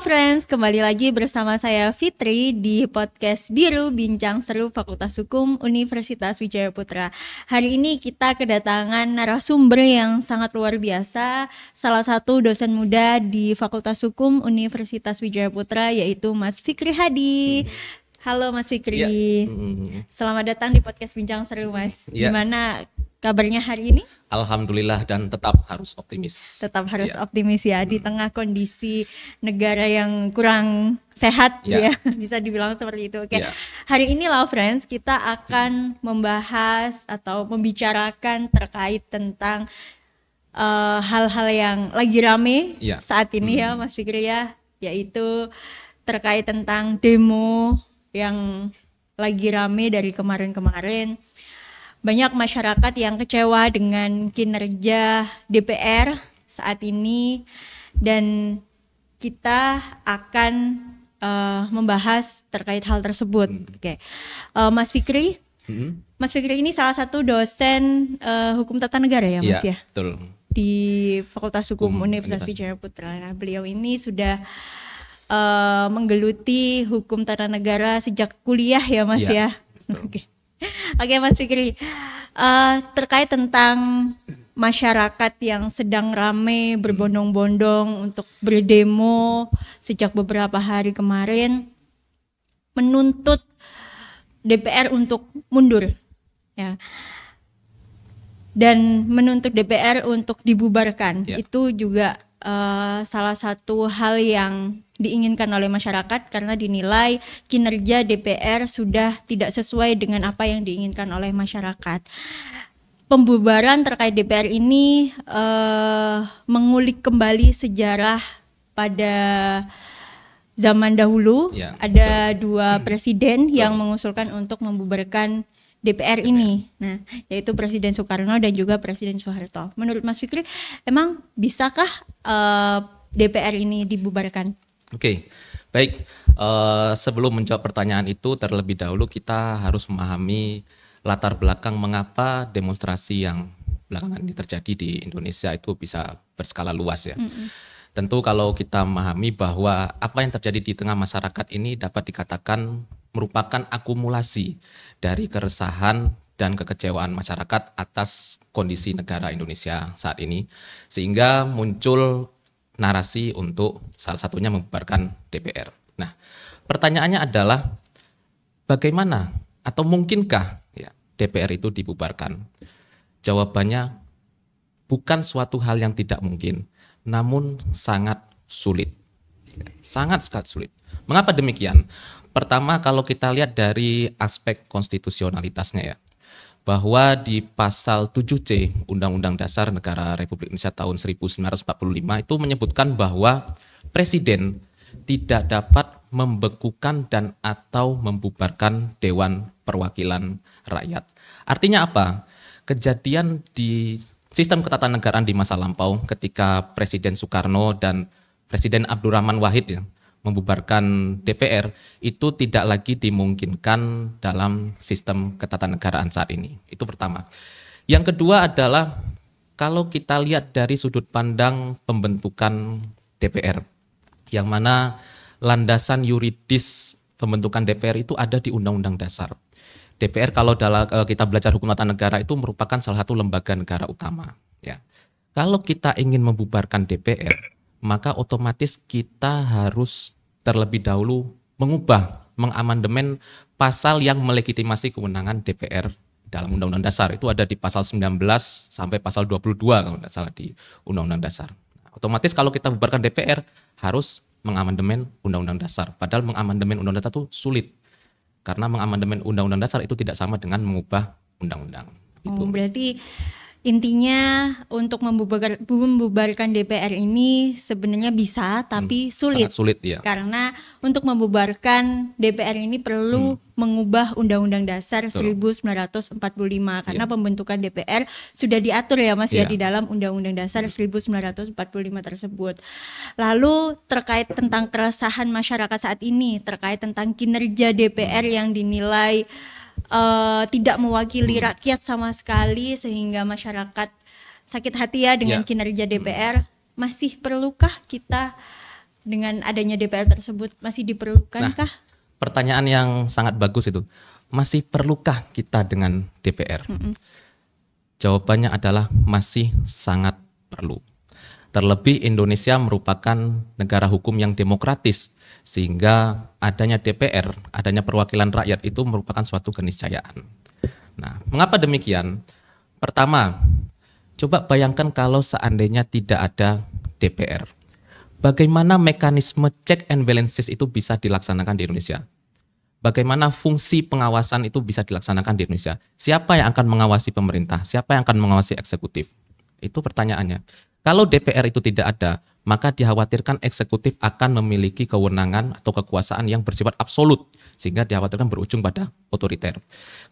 friends, kembali lagi bersama saya Fitri di podcast Biru Bincang Seru Fakultas Hukum Universitas Wijaya Putra. Hari ini kita kedatangan narasumber yang sangat luar biasa, salah satu dosen muda di Fakultas Hukum Universitas Wijaya Putra, yaitu Mas Fikri Hadi. Halo Mas Fikri, selamat datang di podcast Bincang Seru Mas. Gimana kabarnya hari ini? Alhamdulillah, dan tetap harus optimis. Tetap harus optimis ya, di tengah kondisi negara yang kurang sehat ya, bisa dibilang seperti itu. Oke. Hari ini lah friends, kita akan membahas atau membicarakan terkait tentang hal-hal yang lagi rame saat ini ya Mas Fikri ya, yaitu terkait tentang demo yang lagi rame dari kemarin-kemarin. Banyak masyarakat yang kecewa dengan kinerja DPR saat ini, dan kita akan membahas terkait hal tersebut. Mas Fikri, Mas Fikri ini salah satu dosen hukum tata negara ya Mas ya? Betul. Di Fakultas Hukum Universitas Wijaya Putra. Nah, beliau ini sudah menggeluti hukum tata negara sejak kuliah ya Mas ya? Oke Mas Fikri, terkait tentang masyarakat yang sedang ramai berbondong-bondong untuk berdemo sejak beberapa hari kemarin menuntut DPR untuk mundur ya, dan menuntut DPR untuk dibubarkan. Itu juga salah satu hal yang diinginkan oleh masyarakat karena dinilai kinerja DPR sudah tidak sesuai dengan apa yang diinginkan oleh masyarakat. Pembubaran terkait DPR ini mengulik kembali sejarah pada zaman dahulu. Ada dua presiden yang mengusulkan untuk membubarkan DPR ini, nah, yaitu Presiden Soekarno dan juga Presiden Soeharto. Menurut Mas Fikri, emang bisakah DPR ini dibubarkan? Oke, baik. Sebelum menjawab pertanyaan itu, terlebih dahulu kita harus memahami latar belakang mengapa demonstrasi yang belakangan ini terjadi di Indonesia itu bisa berskala luas ya. Tentu kalau kita memahami bahwa apa yang terjadi di tengah masyarakat ini dapat dikatakan merupakan akumulasi dari keresahan dan kekecewaan masyarakat atas kondisi negara Indonesia saat ini, sehingga muncul narasi untuk salah satunya membubarkan DPR. Nah, pertanyaannya adalah bagaimana atau mungkinkah ya, DPR itu dibubarkan? Jawabannya bukan suatu hal yang tidak mungkin, namun sangat sulit. Sangat sulit. Mengapa demikian? Pertama, kalau kita lihat dari aspek konstitusionalitasnya ya, bahwa di pasal 7C Undang-Undang Dasar Negara Republik Indonesia tahun 1945 itu menyebutkan bahwa presiden tidak dapat membekukan dan atau membubarkan Dewan Perwakilan Rakyat. Artinya apa? Kejadian di sistem ketatanegaraan di masa lampau ketika Presiden Soekarno dan Presiden Abdurrahman Wahid ya, membubarkan DPR itu tidak lagi dimungkinkan dalam sistem ketatanegaraan saat ini. Itu pertama. Yang kedua adalah kalau kita lihat dari sudut pandang pembentukan DPR, yang mana landasan yuridis pembentukan DPR itu ada di Undang-Undang Dasar. DPR kalau kita belajar hukum tata negara itu merupakan salah satu lembaga negara utama. Ya. Kalau kita ingin membubarkan DPR, maka otomatis kita harus terlebih dahulu mengamandemen pasal yang melegitimasi kewenangan DPR dalam Undang-Undang Dasar. Itu ada di pasal 19 sampai pasal 22 kalau tidak salah di Undang-Undang Dasar. Otomatis kalau kita bubarkan DPR harus mengamandemen Undang-Undang Dasar. Padahal mengamandemen Undang-Undang Dasar itu sulit. Karena mengamandemen Undang-Undang Dasar itu tidak sama dengan mengubah undang-undang. Berarti intinya untuk membubarkan DPR ini sebenarnya bisa, tapi sulit. Sangat sulit ya. Karena untuk membubarkan DPR ini perlu mengubah Undang-Undang Dasar 1945 karena pembentukan DPR sudah diatur ya Mas ya di dalam Undang-Undang Dasar 1945 tersebut. Lalu terkait tentang keresahan masyarakat saat ini, terkait tentang kinerja DPR yang dinilai tidak mewakili rakyat sama sekali sehingga masyarakat sakit hati ya dengan kinerja DPR. Masih perlukah kita dengan adanya DPR tersebut masih diperlukankah? Pertanyaan yang sangat bagus itu. Masih perlukah kita dengan DPR? Jawabannya adalah masih sangat perlu. Terlebih Indonesia merupakan negara hukum yang demokratis, sehingga adanya DPR, adanya perwakilan rakyat itu merupakan suatu keniscayaan. Nah, mengapa demikian? Pertama, coba bayangkan kalau seandainya tidak ada DPR. Bagaimana mekanisme check and balances itu bisa dilaksanakan di Indonesia? Bagaimana fungsi pengawasan itu bisa dilaksanakan di Indonesia? Siapa yang akan mengawasi pemerintah? Siapa yang akan mengawasi eksekutif? Itu pertanyaannya. Kalau DPR itu tidak ada, maka dikhawatirkan eksekutif akan memiliki kewenangan atau kekuasaan yang bersifat absolut, sehingga dikhawatirkan berujung pada otoriter.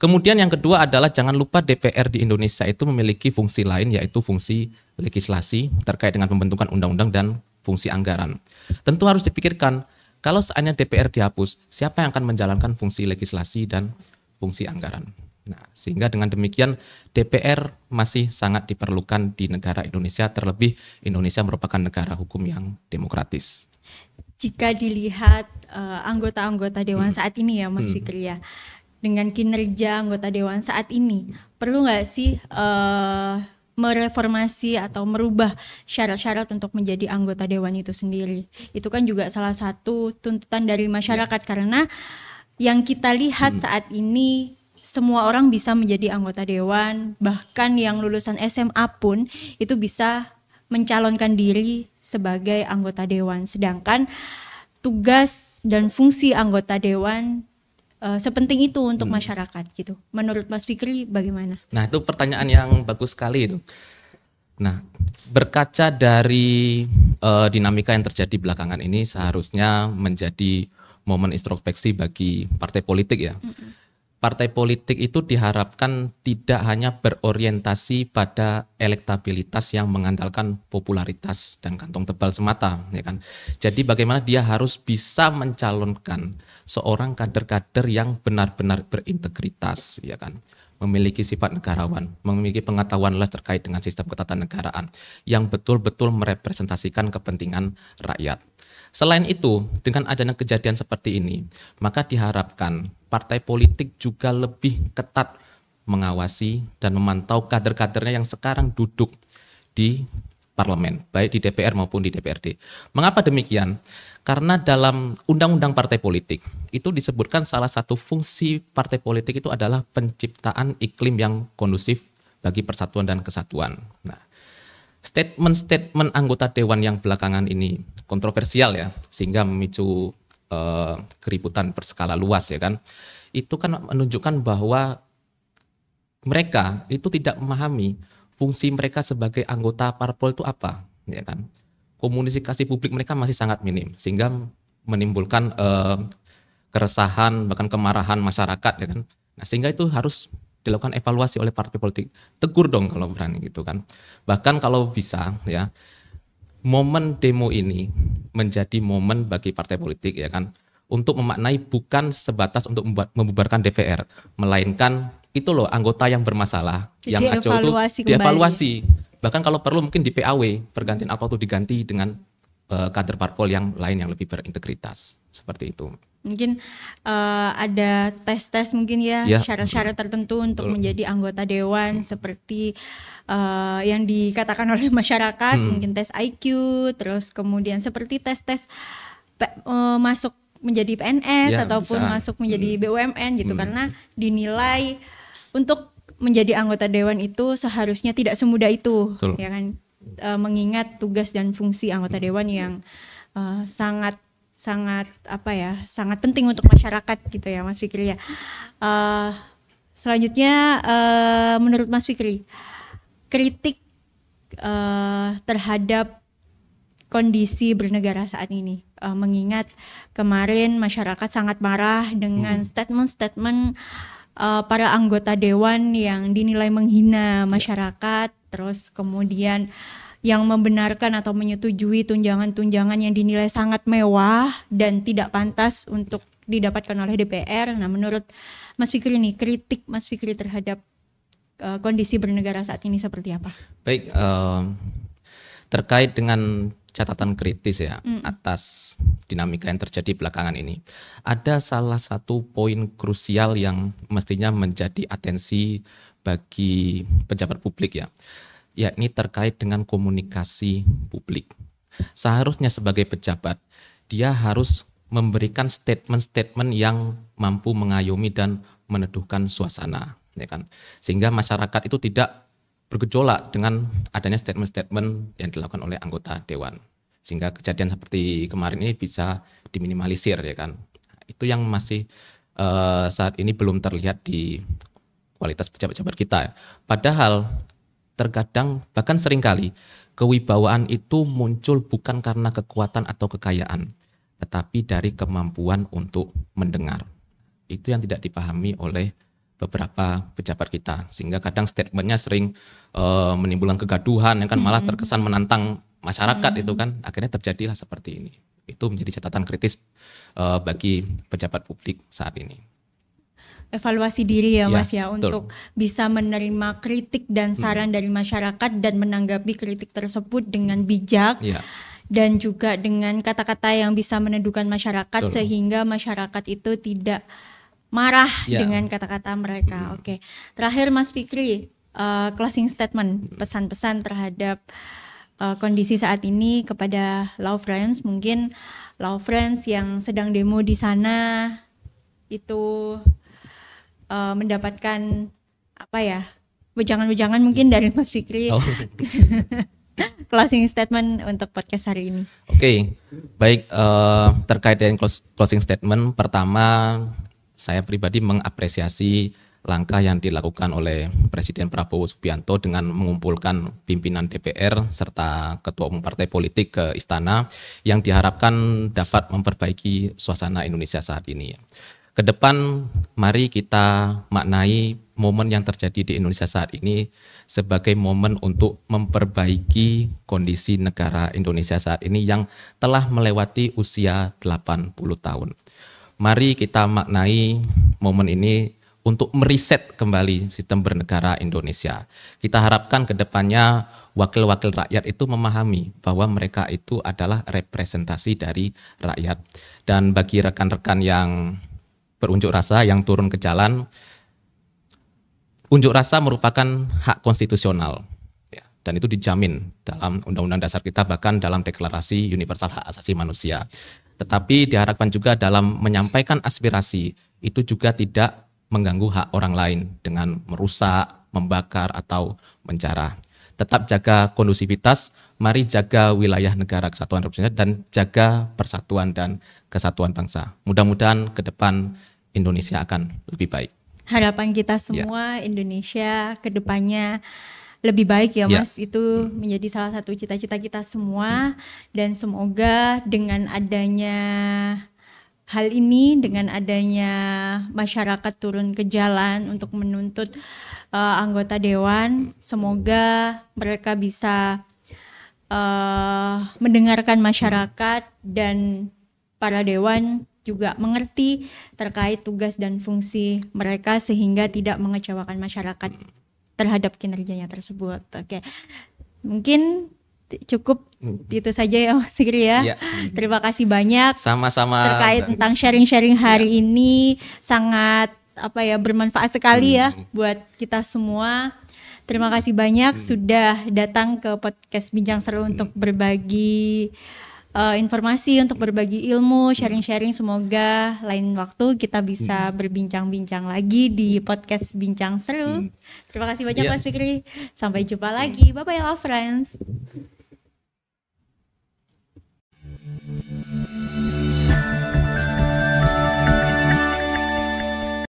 Kemudian yang kedua adalah jangan lupa DPR di Indonesia itu memiliki fungsi lain, yaitu fungsi legislasi terkait dengan pembentukan undang-undang dan fungsi anggaran. Tentu harus dipikirkan, kalau seandainya DPR dihapus, siapa yang akan menjalankan fungsi legislasi dan fungsi anggaran? Nah, sehingga dengan demikian DPR masih sangat diperlukan di negara Indonesia, terlebih Indonesia merupakan negara hukum yang demokratis. Jika dilihat anggota-anggota Dewan saat ini ya Mas Fikri ya, dengan kinerja anggota Dewan saat ini, perlu nggak sih mereformasi atau merubah syarat-syarat untuk menjadi anggota Dewan itu sendiri? Itu kan juga salah satu tuntutan dari masyarakat, karena yang kita lihat saat ini semua orang bisa menjadi anggota Dewan, bahkan yang lulusan SMA pun itu bisa mencalonkan diri sebagai anggota Dewan. Sedangkan tugas dan fungsi anggota Dewan sepenting itu untuk masyarakat gitu. Menurut Mas Fikri bagaimana? Nah, itu pertanyaan yang bagus sekali itu. Nah, berkaca dari dinamika yang terjadi belakangan ini seharusnya menjadi momen introspeksi bagi partai politik ya. Partai politik itu diharapkan tidak hanya berorientasi pada elektabilitas yang mengandalkan popularitas dan kantong tebal semata, ya kan. Jadi bagaimana dia harus bisa mencalonkan seorang kader-kader yang benar-benar berintegritas, ya kan, memiliki sifat negarawan, memiliki pengetahuan luas terkait dengan sistem ketatanegaraan yang betul-betul merepresentasikan kepentingan rakyat. Selain itu, dengan adanya kejadian seperti ini, maka diharapkan partai politik juga lebih ketat mengawasi dan memantau kader-kadernya yang sekarang duduk di parlemen, baik di DPR maupun di DPRD. Mengapa demikian? Karena dalam undang-undang partai politik itu disebutkan salah satu fungsi partai politik itu adalah penciptaan iklim yang kondusif bagi persatuan dan kesatuan. Nah, statement-statement anggota dewan yang belakangan ini kontroversial ya, sehingga memicu keributan berskala luas ya kan. Itu kan menunjukkan bahwa mereka itu tidak memahami fungsi mereka sebagai anggota parpol itu apa, ya kan. Komunikasi publik mereka masih sangat minim, sehingga menimbulkan keresahan bahkan kemarahan masyarakat ya kan. Nah, sehingga itu harus dilakukan evaluasi oleh partai politik. Tegur dong kalau berani gitu kan. Bahkan kalau bisa ya, momen demo ini menjadi momen bagi partai politik ya kan, untuk memaknai bukan sebatas untuk membubarkan DPR, melainkan itu loh anggota yang bermasalah, yang aco itu dievaluasi. Bahkan kalau perlu mungkin di PAW, pergantian auto itu diganti dengan kader parpol yang lain yang lebih berintegritas. Seperti itu. Mungkin ada tes-tes mungkin ya, syarat-syarat tertentu untuk menjadi anggota dewan, seperti yang dikatakan oleh masyarakat, mungkin tes IQ, terus kemudian seperti tes-tes masuk menjadi PNS ataupun masuk menjadi BUMN gitu, karena dinilai untuk menjadi anggota dewan itu seharusnya tidak semudah itu. Betul. Ya kan, mengingat tugas dan fungsi anggota dewan yang sangat penting untuk masyarakat gitu ya Mas Fikri ya. Selanjutnya menurut Mas Fikri, kritik terhadap kondisi bernegara saat ini, mengingat kemarin masyarakat sangat marah dengan statement-statement para anggota dewan yang dinilai menghina masyarakat, terus kemudian yang membenarkan atau menyetujui tunjangan-tunjangan yang dinilai sangat mewah dan tidak pantas untuk didapatkan oleh DPR. Nah, menurut Mas Fikri nih, kritik Mas Fikri terhadap kondisi bernegara saat ini seperti apa? Baik, terkait dengan catatan kritis ya atas dinamika yang terjadi belakangan ini. Ada salah satu poin krusial yang mestinya menjadi atensi bagi pejabat publik ya, yakni terkait dengan komunikasi publik. Seharusnya sebagai pejabat, dia harus memberikan statement-statement yang mampu mengayomi dan meneduhkan suasana, ya kan? Sehingga masyarakat itu tidak bergejolak dengan adanya statement-statement yang dilakukan oleh anggota dewan, sehingga kejadian seperti kemarin ini bisa diminimalisir, ya kan. Itu yang masih saat ini belum terlihat di kualitas pejabat-pejabat kita. Padahal terkadang bahkan seringkali kewibawaan itu muncul bukan karena kekuatan atau kekayaan, tetapi dari kemampuan untuk mendengar. Itu yang tidak dipahami oleh beberapa pejabat kita, sehingga kadang statementnya sering menimbulkan kegaduhan, yang kan malah terkesan menantang masyarakat itu kan, akhirnya terjadilah seperti ini. Itu menjadi catatan kritis bagi pejabat publik saat ini. Evaluasi diri ya Mas ya, betul. untuk bisa menerima kritik dan saran dari masyarakat dan menanggapi kritik tersebut dengan bijak. Dan juga dengan kata-kata yang bisa meneduhkan masyarakat, sehingga masyarakat itu tidak marah dengan kata-kata mereka. Oke. Terakhir Mas Fikri, closing statement, pesan-pesan terhadap kondisi saat ini kepada Law Friends. Mungkin Law Friends yang sedang demo di sana itu mendapatkan apa ya, wejangan-wejangan mungkin dari Mas Fikri. Closing statement untuk podcast hari ini. Oke, baik, terkait dengan closing statement, pertama saya pribadi mengapresiasi langkah yang dilakukan oleh Presiden Prabowo Subianto dengan mengumpulkan pimpinan DPR serta ketua umum partai politik ke istana, yang diharapkan dapat memperbaiki suasana Indonesia saat ini. Kedepan mari kita maknai momen yang terjadi di Indonesia saat ini sebagai momen untuk memperbaiki kondisi negara Indonesia saat ini yang telah melewati usia 80 tahun. Mari kita maknai momen ini untuk meriset kembali sistem bernegara Indonesia. Kita harapkan ke depannya wakil-wakil rakyat itu memahami bahwa mereka itu adalah representasi dari rakyat. Dan bagi rekan-rekan yang berunjuk rasa, yang turun ke jalan, unjuk rasa merupakan hak konstitusional, ya, dan itu dijamin dalam Undang-Undang Dasar kita, bahkan dalam Deklarasi Universal Hak Asasi Manusia. Tetapi diharapkan juga dalam menyampaikan aspirasi itu juga tidak mengganggu hak orang lain dengan merusak, membakar, atau menjarah. Tetap jaga kondusivitas, mari jaga wilayah negara kesatuan Republik Indonesia dan jaga persatuan dan kesatuan bangsa. Mudah-mudahan ke depan Indonesia akan lebih baik. Harapan kita semua Indonesia ke depannya lebih baik ya Mas. Itu menjadi salah satu cita-cita kita semua. Dan semoga dengan adanya hal ini, dengan adanya masyarakat turun ke jalan untuk menuntut anggota dewan, semoga mereka bisa mendengarkan masyarakat dan para dewan juga mengerti terkait tugas dan fungsi mereka, sehingga tidak mengecewakan masyarakat terhadap kinerjanya tersebut. Oke, mungkin cukup itu saja ya Mas Fikri ya. Terima kasih banyak. Sama-sama. Terkait tentang sharing-sharing hari ini, sangat bermanfaat sekali ya buat kita semua. Terima kasih banyak sudah datang ke podcast Bincang Seru untuk berbagi informasi, untuk berbagi ilmu, sharing-sharing. Semoga lain waktu kita bisa berbincang-bincang lagi di podcast Bincang Seru. Terima kasih banyak Mas Fikri. Sampai jumpa lagi. Bye-bye Love Friends.